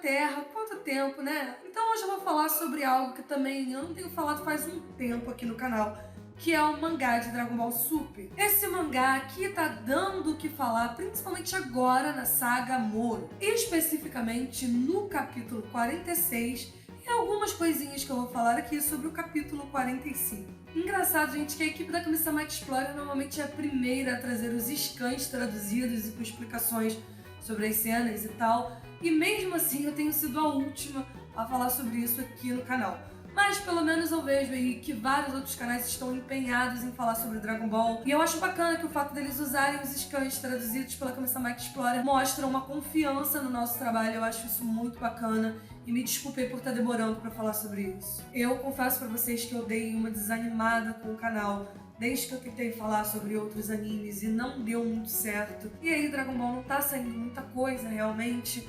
Terra, quanto tempo, né? Então hoje eu vou falar sobre algo que também eu não tenho falado faz um tempo aqui no canal, que é o mangá de Dragon Ball Super. Esse mangá aqui tá dando o que falar, principalmente agora na saga Moro, especificamente no capítulo 46 e algumas coisinhas que eu vou falar aqui sobre o capítulo 45. Engraçado, gente, que a equipe da Kami-sama Explorer normalmente é a primeira a trazer os scans traduzidos e com explicações sobre as cenas e tal, e mesmo assim eu tenho sido a última a falar sobre isso aqui no canal. Mas pelo menos eu vejo aí que vários outros canais estão empenhados em falar sobre Dragon Ball, e eu acho bacana que o fato deles usarem os scans traduzidos pela Kami-sama Explorer mostra uma confiança no nosso trabalho. Eu acho isso muito bacana, e me desculpei por estar demorando para falar sobre isso. Eu confesso para vocês que eu dei uma desanimada com o canal desde que eu tentei falar sobre outros animes e não deu muito certo. E aí Dragon Ball não tá saindo muita coisa realmente.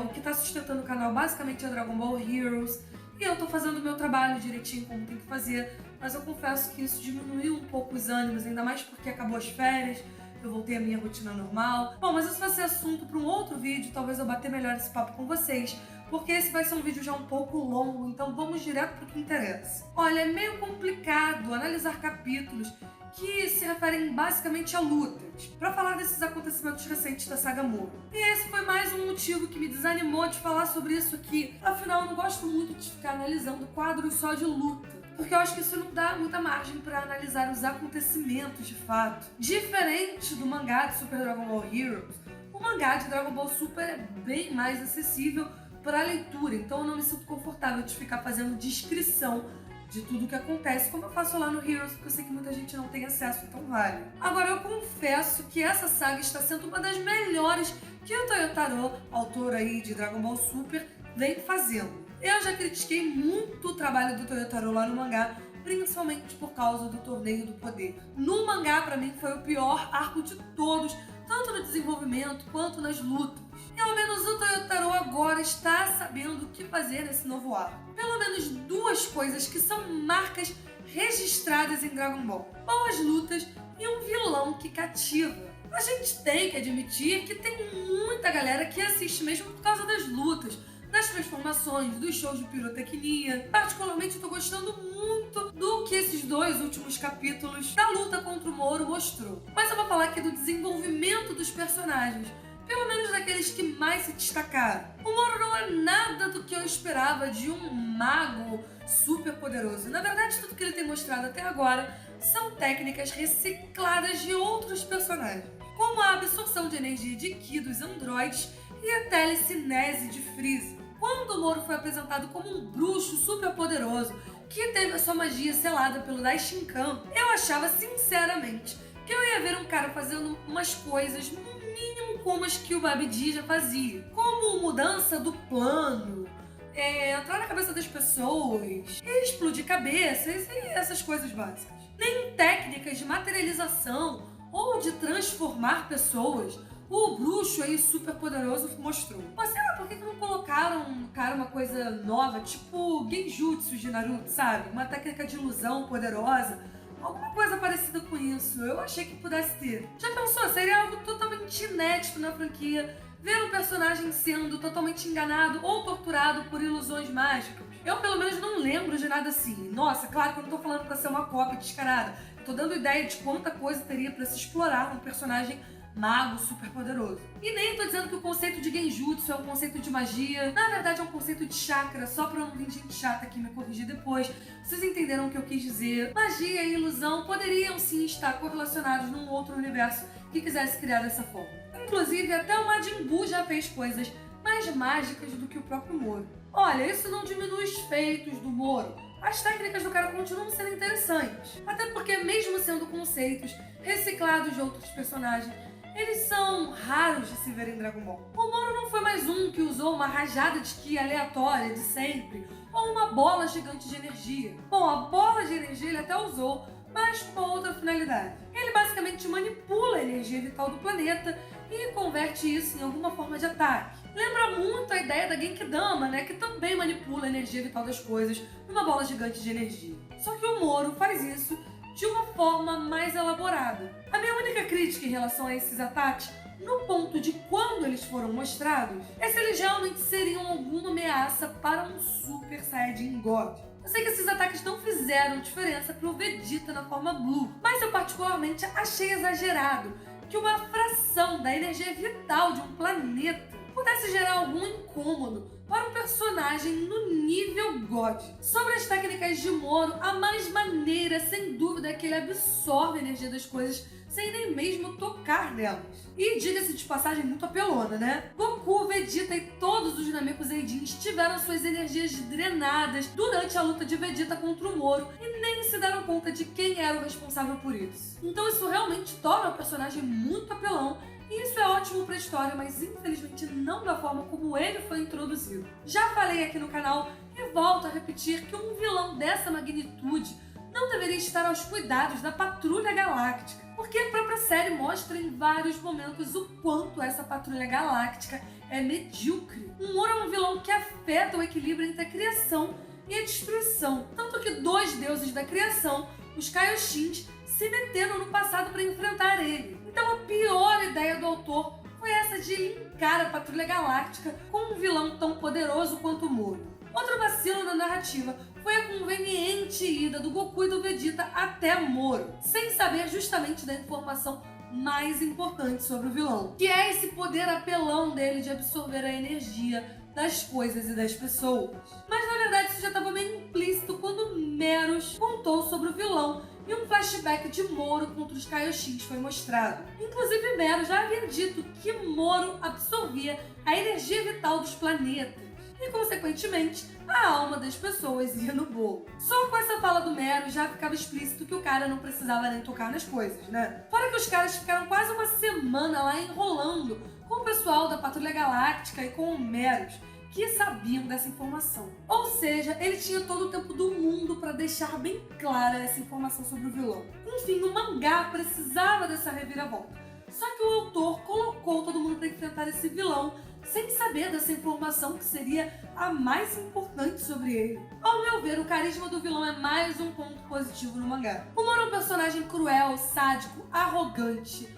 O que tá sustentando o canal basicamente é Dragon Ball Heroes. E eu tô fazendo o meu trabalho direitinho como tem que fazer, mas eu confesso que isso diminuiu um pouco os ânimos, ainda mais porque acabou as férias, eu voltei à minha rotina normal. Bom, mas isso vai ser assunto para um outro vídeo, talvez eu bater melhor esse papo com vocês, porque esse vai ser um vídeo já um pouco longo, então vamos direto pro que interessa. Olha, é meio complicado analisar capítulos que se referem basicamente a lutas, para falar desses acontecimentos recentes da saga Moro. E esse foi mais um motivo que me desanimou de falar sobre isso aqui. Afinal, eu não gosto muito de ficar analisando quadros só de luta, porque eu acho que isso não dá muita margem para analisar os acontecimentos de fato. Diferente do mangá de Super Dragon Ball Heroes, o mangá de Dragon Ball Super é bem mais acessível para a leitura, então eu não me sinto confortável de ficar fazendo descrição de tudo o que acontece, como eu faço lá no Heroes, porque eu sei que muita gente não tem acesso, então vale. Agora, eu confesso que essa saga está sendo uma das melhores que o Toyotaro, autor aí de Dragon Ball Super, vem fazendo. Eu já critiquei muito o trabalho do Toyotaro lá no mangá, principalmente por causa do Torneio do Poder. No mangá, pra mim, foi o pior arco de todos, tanto no desenvolvimento quanto nas lutas. Pelo menos o Toyotaro agora está sabendo o que fazer nesse novo arco. Pelo menos duas coisas que são marcas registradas em Dragon Ball: boas lutas e um vilão que cativa. A gente tem que admitir que tem muita galera que assiste mesmo por causa das lutas, das transformações, dos shows de pirotecnia. Particularmente eu tô gostando muito do que esses dois últimos capítulos da luta contra o Moro mostrou. Mas eu vou falar aqui do desenvolvimento dos personagens, pelo menos daqueles que mais se destacaram. O Moro não é nada do que eu esperava de um mago super poderoso. Na verdade, tudo que ele tem mostrado até agora são técnicas recicladas de outros personagens, como a absorção de energia de Ki dos androides e a telecinese de Freeza. Quando o Moro foi apresentado como um bruxo super poderoso que teve a sua magia selada pelo Daishinkan, eu achava sinceramente que eu ia ver um cara fazendo umas coisas no mínimo como as que o Babidi já fazia, como mudança do plano, entrar na cabeça das pessoas, explodir cabeças e essas coisas básicas. Nem técnicas de materialização ou de transformar pessoas o bruxo aí super poderoso mostrou. Mas sei lá, por que não colocaram, cara, uma coisa nova, tipo Genjutsu de Naruto, sabe? Uma técnica de ilusão poderosa, alguma coisa parecida com isso. Eu achei que pudesse ter. Já pensou? Seria algo totalmente inédito na franquia, ver um personagem sendo totalmente enganado ou torturado por ilusões mágicas. Eu, pelo menos, não lembro de nada assim. Nossa, claro que eu não tô falando pra ser uma cópia descarada. Eu tô dando ideia de quanta coisa teria pra se explorar um personagem mago super poderoso. E nem tô dizendo que o conceito de Genjutsu é um conceito de magia. Na verdade é um conceito de chakra, só pra não vir gente chata aqui me corrigir depois. Vocês entenderam o que eu quis dizer. Magia e ilusão poderiam sim estar correlacionados num outro universo que quisesse criar dessa forma. Inclusive, até o Majin Buu já fez coisas mais mágicas do que o próprio Moro. Olha, isso não diminui os feitos do Moro. As técnicas do cara continuam sendo interessantes. Até porque, mesmo sendo conceitos reciclados de outros personagens, eles são raros de se ver em Dragon Ball. O Moro não foi mais um que usou uma rajada de Ki aleatória de sempre, ou uma bola gigante de energia. Bom, a bola de energia ele até usou, mas com uma outra finalidade. Ele basicamente manipula a energia vital do planeta e converte isso em alguma forma de ataque. Lembra muito a ideia da Genkidama, né, que também manipula a energia vital das coisas numa bola gigante de energia. Só que o Moro faz isso de uma forma mais elaborada. A minha única crítica em relação a esses ataques no ponto de quando eles foram mostrados, é se eles realmente seriam alguma ameaça para um Super Saiyajin God. Eu sei que esses ataques não fizeram diferença pro Vegeta na forma Blue, mas eu particularmente achei exagerado que uma fração da energia vital de um planeta pudesse gerar algum incômodo para um personagem no nível God. Sobre as técnicas de Moro, a mais maneira, sem dúvida, é que ele absorve a energia das coisas sem nem mesmo tocar nelas. E diga-se de passagem, muito apelona, né? Goku, Vegeta e todos os Namekuseidins tiveram suas energias drenadas durante a luta de Vegeta contra o Moro e nem se deram conta de quem era o responsável por isso. Então isso realmente torna o personagem muito apelão. E isso é ótimo pra história, mas infelizmente não da forma como ele foi introduzido. Já falei aqui no canal e volto a repetir que um vilão dessa magnitude não deveria estar aos cuidados da Patrulha Galáctica, porque a própria série mostra em vários momentos o quanto essa Patrulha Galáctica é medíocre. O Moro é um vilão que afeta o equilíbrio entre a criação e a destruição, tanto que dois deuses da criação, os Kaioshins, se meteram no passado para enfrentar ele. Então a pior ideia do autor foi essa de linkar a Patrulha Galáctica com um vilão tão poderoso quanto o Moro. Outro vacilo na narrativa foi a conveniente ida do Goku e do Vegeta até Moro, sem saber justamente da informação mais importante sobre o vilão, que é esse poder apelão dele de absorver a energia das coisas e das pessoas. Mas na verdade isso já estava meio implícito quando Meros contou sobre o vilão e um flashback de Moro contra os Kaioshins foi mostrado. Inclusive Meros já havia dito que Moro absorvia a energia vital dos planetas e, consequentemente, a alma das pessoas ia no bolo. Só com essa fala do Meros já ficava explícito que o cara não precisava nem tocar nas coisas, né? Fora que os caras ficaram quase uma semana lá enrolando com o pessoal da Patrulha Galáctica e com o Meros, que sabiam dessa informação. Ou seja, ele tinha todo o tempo do mundo para deixar bem clara essa informação sobre o vilão. Enfim, o mangá precisava dessa reviravolta. Só que o autor colocou todo mundo para enfrentar esse vilão sem saber dessa informação que seria a mais importante sobre ele. Ao meu ver, o carisma do vilão é mais um ponto positivo no mangá. O Moro é um personagem cruel, sádico, arrogante,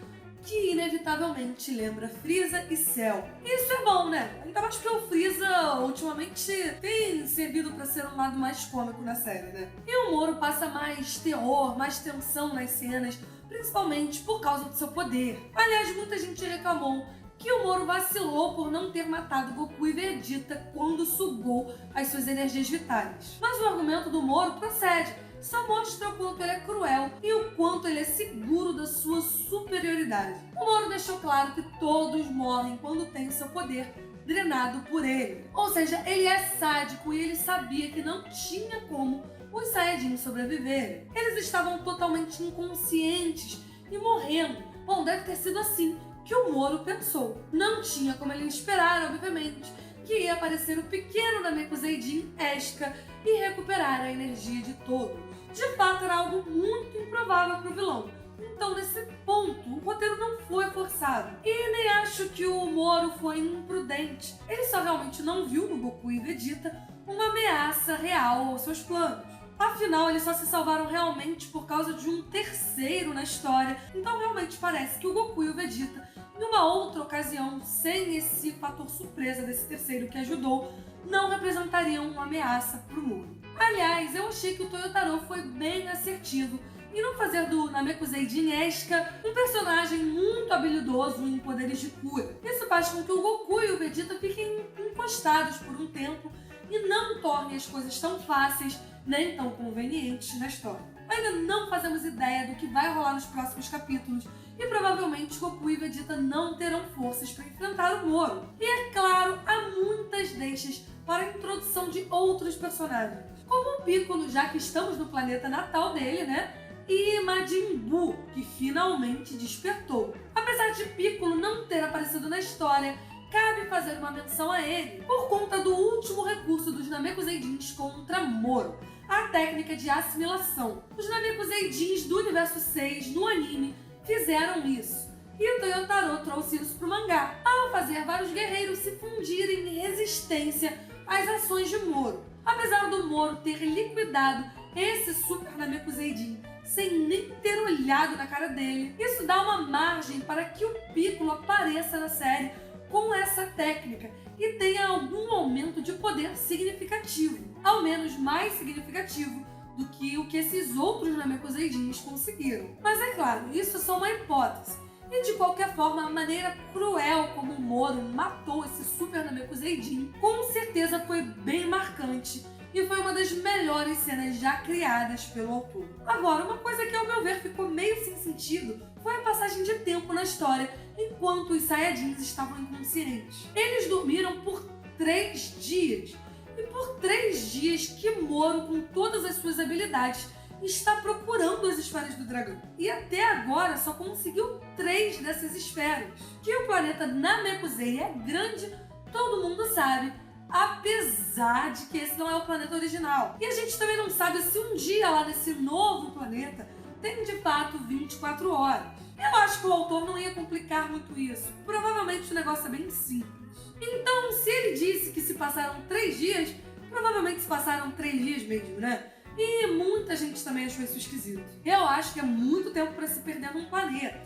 que inevitavelmente lembra Frieza e Cell. Isso é bom, né? Ainda mais porque o Frieza ultimamente tem servido para ser um lado mais cômico na série, né? E o Moro passa mais terror, mais tensão nas cenas, principalmente por causa do seu poder. Aliás, muita gente reclamou que o Moro vacilou por não ter matado Goku e Vegeta quando sugou as suas energias vitais. Mas o argumento do Moro procede. Só mostra o quanto ele é cruel e o quanto ele é seguro da sua superioridade. O Moro deixou claro que todos morrem quando têm o seu poder drenado por ele. Ou seja, ele é sádico e ele sabia que não tinha como os Saiyajins sobreviverem. Eles estavam totalmente inconscientes e morrendo. Bom, deve ter sido assim que o Moro pensou. Não tinha como ele esperar, obviamente, que ia aparecer o pequeno Namekuseidin Esca e recuperar a energia de todos. De fato, era algo muito improvável para o vilão. Então, nesse ponto, o roteiro não foi forçado. E nem acho que o Moro foi imprudente. Ele só realmente não viu no Goku e Vegeta uma ameaça real aos seus planos. Afinal, eles só se salvaram realmente por causa de um terceiro na história. Então, realmente parece que o Goku e o Vegeta, em uma outra ocasião, sem esse fator surpresa desse terceiro que ajudou, não representariam uma ameaça para o mundo. Aliás, eu achei que o Toyotaro foi bem assertivo em não fazer do Namekuseidin Esca um personagem muito habilidoso em poderes de cura. Isso faz com que o Goku e o Vegeta fiquem encostados por um tempo e não tornem as coisas tão fáceis nem tão convenientes na história. Ainda não fazemos ideia do que vai rolar nos próximos capítulos e provavelmente Goku e Vegeta não terão forças para enfrentar o Moro. E é claro, há muitas deixas para a introdução de outros personagens, como o Piccolo, já que estamos no planeta natal dele, né? E Majin Buu, que finalmente despertou. Apesar de Piccolo não ter aparecido na história, cabe fazer uma menção a ele por conta do último recurso dos Namekuseidins contra Moro, a técnica de assimilação. Os Namekuseidins do Universo 6 no anime fizeram isso, e o Toyotaro trouxe isso pro mangá, ao fazer vários guerreiros se fundirem em resistência às ações de Moro. Apesar do Moro ter liquidado esse Super Namekuseidin sem nem ter olhado na cara dele. Isso dá uma margem para que o Piccolo apareça na série com essa técnica e tenha algum aumento de poder significativo, ao menos mais significativo do que o que esses outros Namekuseidins conseguiram. Mas é claro, isso é só uma hipótese. E de qualquer forma, a maneira cruel como o Moro matou esse Super Namekuseidin com certeza foi bem marcante e foi uma das melhores cenas já criadas pelo autor. Agora, uma coisa que ao meu ver ficou meio sem sentido foi a passagem de tempo na história enquanto os Saiyajins estavam inconscientes. Eles dormiram por 3 dias. E por 3 dias que Moro, com todas as suas habilidades, está procurando as esferas do dragão. E até agora só conseguiu 3 dessas esferas. Que o planeta Namekusei é grande, todo mundo sabe, apesar de que esse não é o planeta original. E a gente também não sabe se um dia lá nesse novo planeta tem de fato 24 horas. Eu acho que o autor não ia complicar muito isso. Provavelmente o negócio é bem simples. Então, se ele disse que se passaram 3 dias, provavelmente se passaram 3 dias mesmo, né? E muita gente também achou isso esquisito. Eu acho que é muito tempo para se perder num planeta,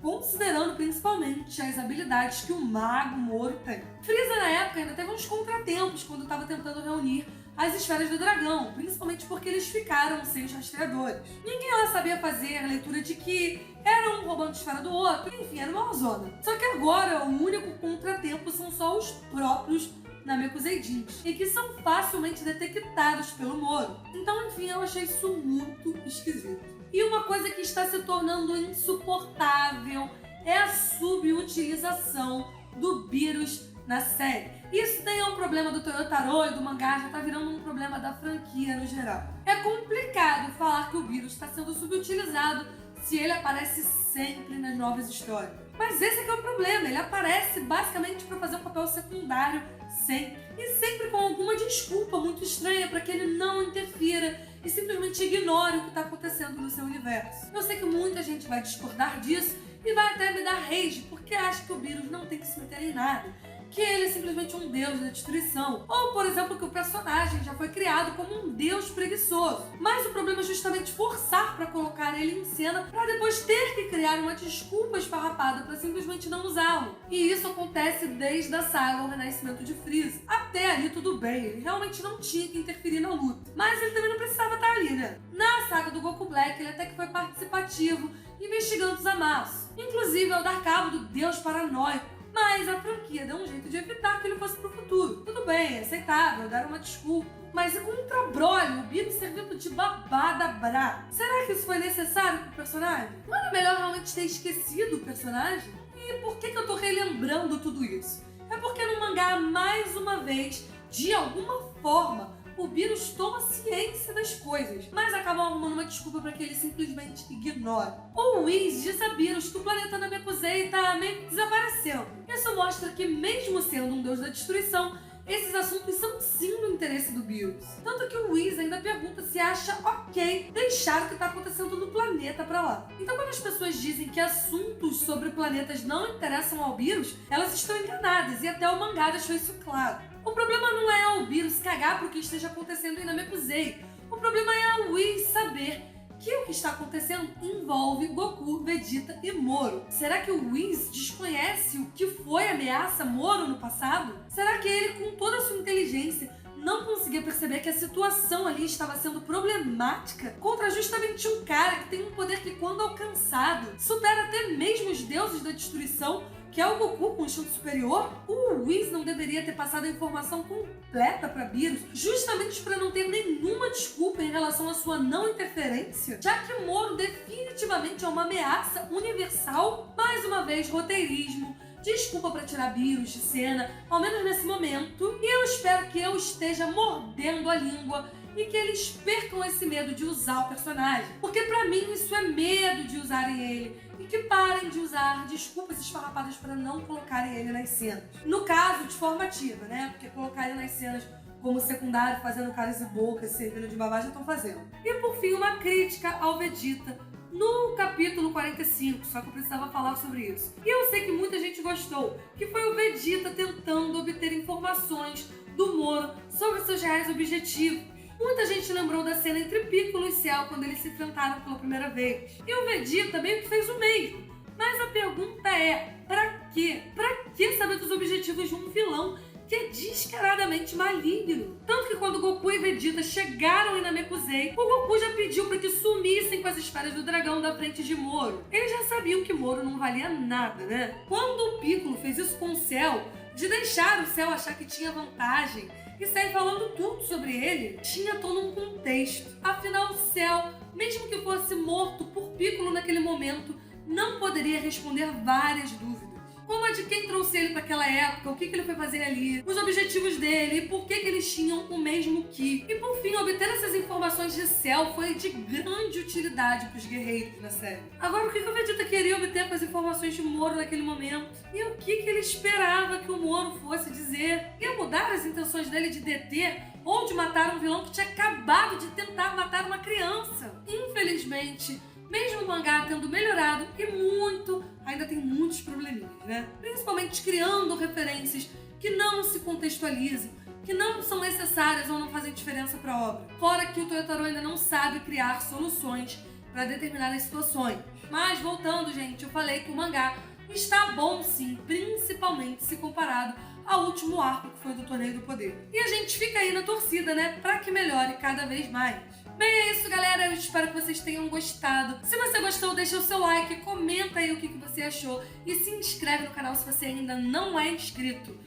considerando principalmente as habilidades que o Mago Moro tem. Freeza na época ainda teve uns contratempos quando estava tentando reunir as esferas do dragão, principalmente porque eles ficaram sem os rastreadores. Ninguém lá sabia fazer a leitura de que era um roubando esfera do outro, enfim, era uma zona. Só que agora o único contratempo são só os próprios Namekuseidins, e que são facilmente detectados pelo Moro. Então, enfim, eu achei isso muito esquisito. E uma coisa que está se tornando insuportável é a subutilização do Beerus na série. Isso daí é um problema do Toyotaro e do mangá, já tá virando um problema da franquia no geral. É complicado falar que o Beerus está sendo subutilizado se ele aparece sempre nas novas histórias. Mas esse é que é o problema, ele aparece basicamente para fazer um papel secundário sempre. E sempre com alguma desculpa muito estranha para que ele não interfira e simplesmente ignore o que está acontecendo no seu universo. Eu sei que muita gente vai discordar disso e vai até me dar rage porque acha que o Beerus não tem que se meter em nada, que ele é simplesmente um deus da destruição. Ou, por exemplo, que o personagem já foi criado como um deus preguiçoso. Mas o problema é justamente forçar para colocar ele em cena para depois ter que criar uma desculpa esfarrapada para simplesmente não usá-lo. E isso acontece desde a saga O Renascimento de Freeza. Até ali tudo bem, ele realmente não tinha que interferir na luta. Mas ele também não precisava estar ali, né? Na saga do Goku Black, ele até que foi participativo, investigando os Zamasu. Inclusive ao dar cabo do deus paranoico. Mas a franquia deu um jeito de evitar que ele fosse pro futuro. Tudo bem, é aceitável, dar uma desculpa. Mas e com um trabrolho, o Beerus servindo de babada brá. Será que isso foi necessário pro personagem? Não era melhor realmente ter esquecido o personagem? E por que eu tô relembrando tudo isso? É porque no mangá, mais uma vez, de alguma forma, o Beerus toma ciência das coisas, mas acabam arrumando uma desculpa para que ele simplesmente ignore. O Whis diz a Beerus que o planeta Namekusei tá meio que desaparecendo. Isso mostra que, mesmo sendo um deus da destruição, esses assuntos são sim do interesse do Beerus. Tanto que o Whis ainda pergunta se acha ok deixar o que está acontecendo no planeta pra lá. Então, quando as pessoas dizem que assuntos sobre planetas não interessam ao Beerus, elas estão enganadas, e até o mangá deixou isso claro. O problema não é o Beerus cagar pro que esteja acontecendo em Namekusei. O problema é o Whis saber que o que está acontecendo envolve Goku, Vegeta e Moro. Será que o Whis desconhece o que foi a ameaça Moro no passado? Será que ele, com toda a sua inteligência, não conseguia perceber que a situação ali estava sendo problemática contra justamente um cara que tem um poder que, quando alcançado, supera até mesmo os deuses da destruição, que é o Goku com instinto superior? O Whis não deveria ter passado a informação completa para Beerus, justamente para não ter nenhuma desculpa em relação à sua não interferência, já que Moro definitivamente é uma ameaça universal. Mais uma vez, roteirismo, desculpa para tirar Beerus de cena, ao menos nesse momento, e eu espero que eu esteja mordendo a língua e que eles percam esse medo de usar o personagem, porque pra mim isso é medo de usarem ele, e que parem de usar desculpas esfarrapadas para não colocarem ele nas cenas. No caso, de forma ativa, né? Porque colocar ele nas cenas como secundário, fazendo caras e bocas, servindo de babá, já estão fazendo. E por fim, uma crítica ao Vegeta no capítulo 45, só que eu precisava falar sobre isso. E eu sei que muita gente gostou, que foi o Vegeta tentando obter informações do Moro sobre seus reais objetivos. Muita gente lembrou da cena entre Piccolo e Cell quando eles se enfrentaram pela primeira vez. E o Vegeta meio que fez o mesmo. Mas a pergunta é, pra quê? Pra que saber dos objetivos de um vilão que é descaradamente maligno? Tanto que quando Goku e Vegeta chegaram em Namekusei, o Goku já pediu para que sumissem com as esferas do dragão da frente de Moro. Eles já sabiam que Moro não valia nada, né? Quando o Piccolo fez isso com o Cell, de deixar o Cell achar que tinha vantagem e sair falando tudo sobre ele, tinha todo um contexto. Afinal, o Cell, mesmo que fosse morto por Piccolo naquele momento, não poderia responder várias dúvidas. Como a de quem trouxe ele para aquela época, o que ele foi fazer ali, os objetivos dele e por que eles tinham o mesmo Ki. E por fim, obter essas informações de Cell foi de grande utilidade para os guerreiros na série. Agora, o que o Vegeta queria obter com as informações de Moro naquele momento? E o que ele esperava que o Moro fosse dizer? Ia mudar as intenções dele de deter ou de matar um vilão que tinha acabado de tentar matar uma criança? Infelizmente, mesmo o mangá tendo melhorado e muito, ainda tem muitos probleminhas, né? Principalmente criando referências que não se contextualizam, que não são necessárias ou não fazem diferença para a obra. Fora que o Toyotaro ainda não sabe criar soluções para determinadas situações. Mas voltando, gente, eu falei que o mangá está bom sim, principalmente se comparado ao último arco que foi do Torneio do Poder. E a gente fica aí na torcida, né, para que melhore cada vez mais. Bem, é isso, galera. Eu espero que vocês tenham gostado. Se você gostou, deixa o seu like, comenta aí o que você achou e se inscreve no canal se você ainda não é inscrito.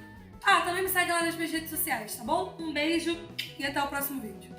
Ah, também me segue lá nas minhas redes sociais, tá bom? Um beijo e até o próximo vídeo.